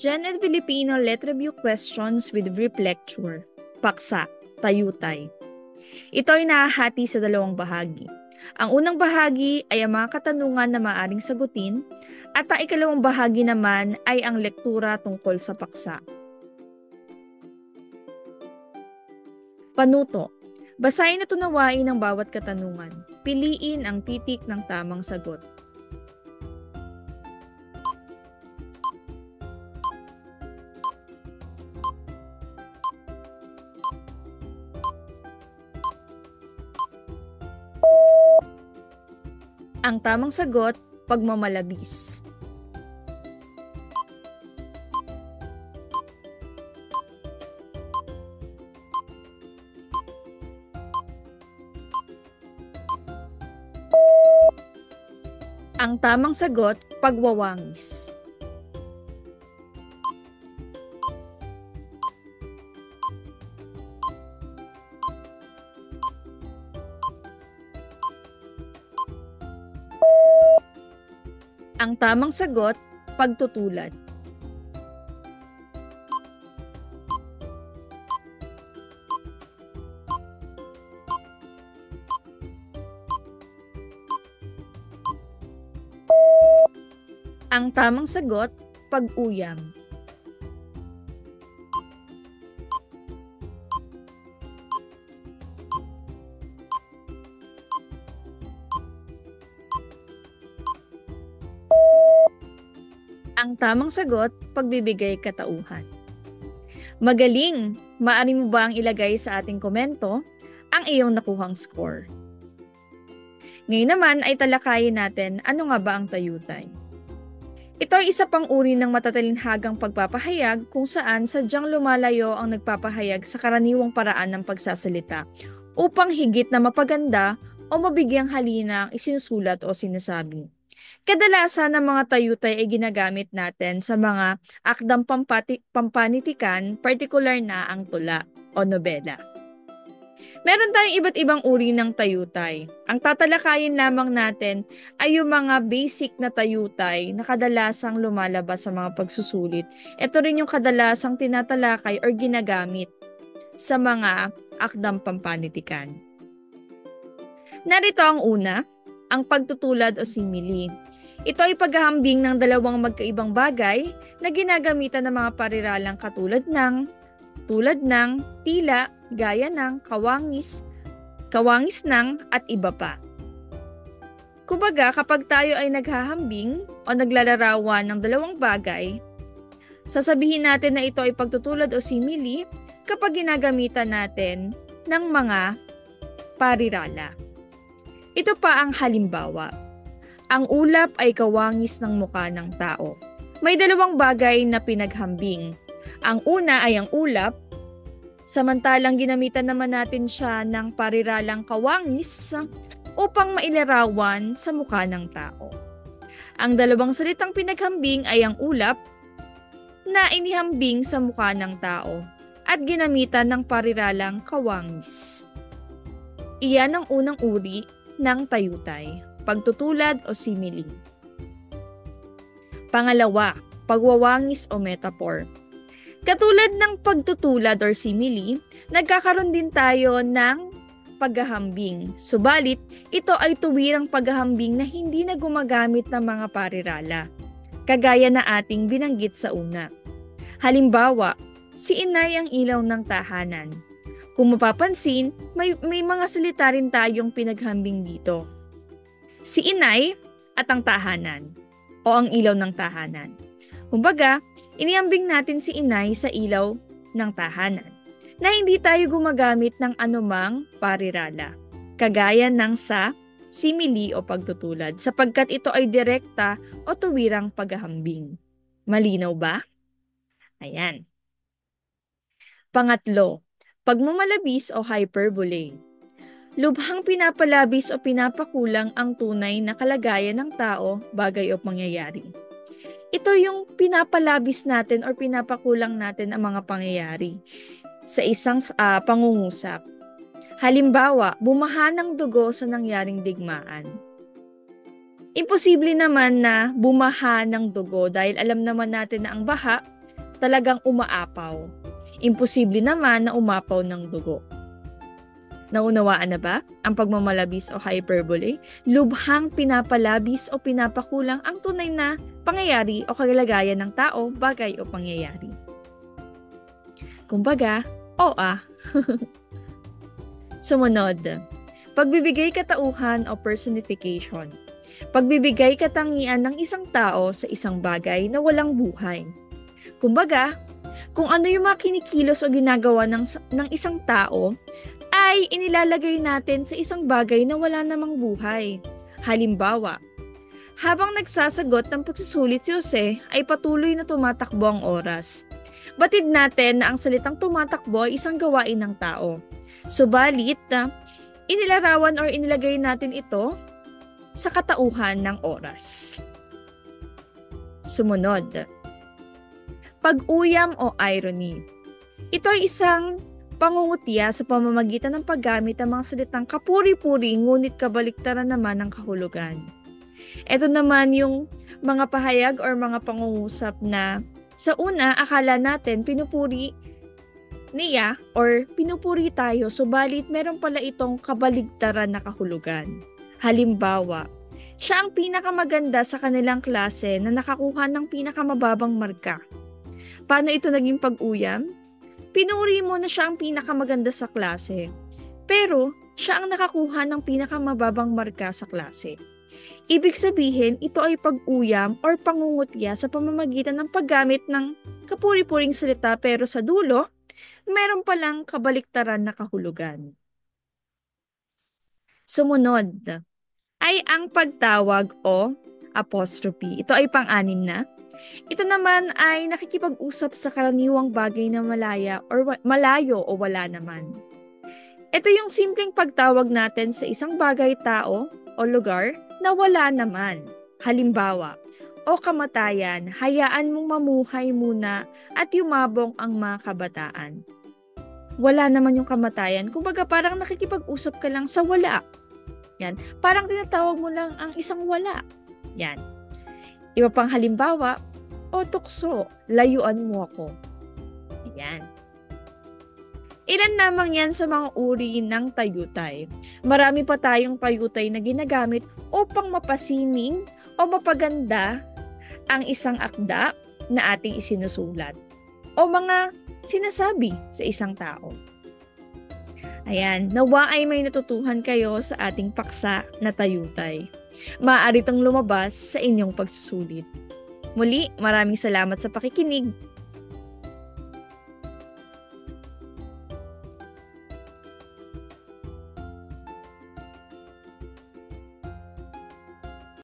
Gen Ed Filipino Let Review Questions with Brief Lecture. Paksa, Tayutay. Ito ay nahahati sa dalawang bahagi. Ang unang bahagi ay ang mga katanungan na maaaring sagutin at ang ikalawang bahagi naman ay ang lektura tungkol sa paksa. Panuto. Basahin at unawain ang bawat katanungan. Piliin ang titik ng tamang sagot. Ang tamang sagot, pagmamalabis. Ang tamang sagot, pagwawangis. Ang tamang sagot, pagtutulad. Ang tamang sagot, pag-uyam. Ang tamang sagot, pagbibigay katauhan. Magaling! Maaari mo ba ang ilagay sa ating komento ang iyong nakuhang score? Ngayon naman ay talakayin natin ano nga ba ang tayutay. Ito ay isa pang uri ng matatalinhagang pagpapahayag kung saan sadyang lumalayo ang nagpapahayag sa karaniwang paraan ng pagsasalita upang higit na mapaganda o mabigyang halina ang isinusulat o sinasabi. Kadalasan ng mga tayutay ay ginagamit natin sa mga akdang pampanitikan, partikular na ang tula o nobela. Meron tayong iba't ibang uri ng tayutay. Ang tatalakayin lamang natin ay yung mga basic na tayutay na kadalasang lumalabas sa mga pagsusulit. Ito rin yung kadalasang tinatalakay or ginagamit sa mga akdang pampanitikan. Narito ang una, ang pagtutulad o simile. Ito ay paghahambing ng dalawang magkaibang bagay na ginagamitan ng mga pariralang tulad ng, tila, gaya ng, kawangis ng, at iba pa. Kumbaga, kapag tayo ay naghahambing o naglalarawan ng dalawang bagay, sasabihin natin na ito ay pagtutulad o simile kapag ginagamitan natin ng mga parirala. Ito pa ang halimbawa. Ang ulap ay kawangis ng mukha ng tao. May dalawang bagay na pinaghambing. Ang una ay ang ulap, samantalang ginamitan naman natin siya ng pariralang kawangis upang mailarawan sa mukha ng tao. Ang dalawang salitang pinaghambing ay ang ulap na inihambing sa mukha ng tao at ginamitan ng pariralang kawangis. Iyan ang unang uri ng tayutay, pagtutulad o simile. Pangalawa, pagwawangis o metaphor. Katulad ng pagtutulad or simile, nagkakaroon din tayo ng paghahambing. Subalit, ito ay tuwirang paghahambing na hindi na gumagamit ng mga parirala, kagaya na ating binanggit sa una. Halimbawa, si inay ang ilaw ng tahanan. Kung mapapansin, may mga salita rin tayong pinaghambing dito. Si inay at ang tahanan o ang ilaw ng tahanan. Kumbaga, inihambing natin si inay sa ilaw ng tahanan na hindi tayo gumagamit ng anumang parirala, kagaya ng sa, simile o pagtutulad sapagkat ito ay direkta o tuwirang paghahambing. Malinaw ba? Ayan. Pangatlo, pagmamalabis o hyperbole. Lubhang pinapalabis o pinapakulang ang tunay na kalagayan ng tao, bagay o pangyayari. Ito yung pinapalabis natin or pinapakulang natin ang mga pangyayari sa isang pangungusap. Halimbawa, bumaha ng dugo sa nangyaring digmaan. Imposible naman na bumaha ng dugo dahil alam naman natin na ang baha talagang umaapaw. Imposible naman na umapaw ng dugo. Naunawaan na ba ang pagmamalabis o hyperbole? Lubhang pinapalabis o pinapakulang ang tunay na pangyayari o kalagayan ng tao, bagay o pangyayari. Kumbaga, Sumunod, pagbibigay katauhan o personification. Pagbibigay katangian ng isang tao sa isang bagay na walang buhay. Kumbaga, kung ano yung mga kinikilos o ginagawa ng isang tao, ay inilalagay natin sa isang bagay na wala namang buhay. Halimbawa, habang nagsasagot ng pagsusulit si Jose ay patuloy na tumatakbo ang oras. Batid natin na ang salitang tumatakbo ay isang gawain ng tao. Subalit, inilarawan or inilagay natin ito sa katauhan ng oras. Sumunod, pag-uyam o irony. Ito ay isang pangungutya sa pamamagitan ng paggamit ng mga salitang kapuri-puri ngunit kabaliktaran naman ng kahulugan. Ito naman yung mga pahayag or mga pangungusap na sa una akala natin pinupuri niya or pinupuri tayo, subalit meron pala itong kabaligtaran na kahulugan. Halimbawa, siya ang pinakamaganda sa kanilang klase na nakakuha ng pinakamababang marka. Paano ito naging pag-uyam? Pinuri mo na siya ang pinakamaganda sa klase, pero siya ang nakakuha ng pinakamababang marka sa klase. Ibig sabihin, ito ay pag-uyam or pangungutya sa pamamagitan ng paggamit ng kapuri-puring salita pero sa dulo, meron palang kabaliktaran na kahulugan. Sumunod ay ang pagtawag o apostrophe. Ito ay pang-anim na. Ito naman ay nakikipag-usap sa karaniwang bagay na malayo o wala naman. Ito yung simpleng pagtawag natin sa isang bagay, tao o lugar na wala naman. Halimbawa, o kamatayan, hayaan mong mamuhay muna at yumabong ang mga kabataan. Wala naman yung kamatayan. Kumbaga parang nakikipag-usap ka lang sa wala. Yan. Parang tinatawag mo lang ang isang wala. Yan. Iba pang halimbawa, o tukso, layuan mo ako. Ayan. Ilan lamang yan sa mga uri ng tayutay. Marami pa tayong tayutay na ginagamit upang mapasining o mapaganda ang isang akda na ating isinusulat o mga sinasabi sa isang tao. Ayan, nawa ay may natutuhan kayo sa ating paksa na tayutay. Maaari itong lumabas sa inyong pagsusulit. Muli, maraming salamat sa pakikinig.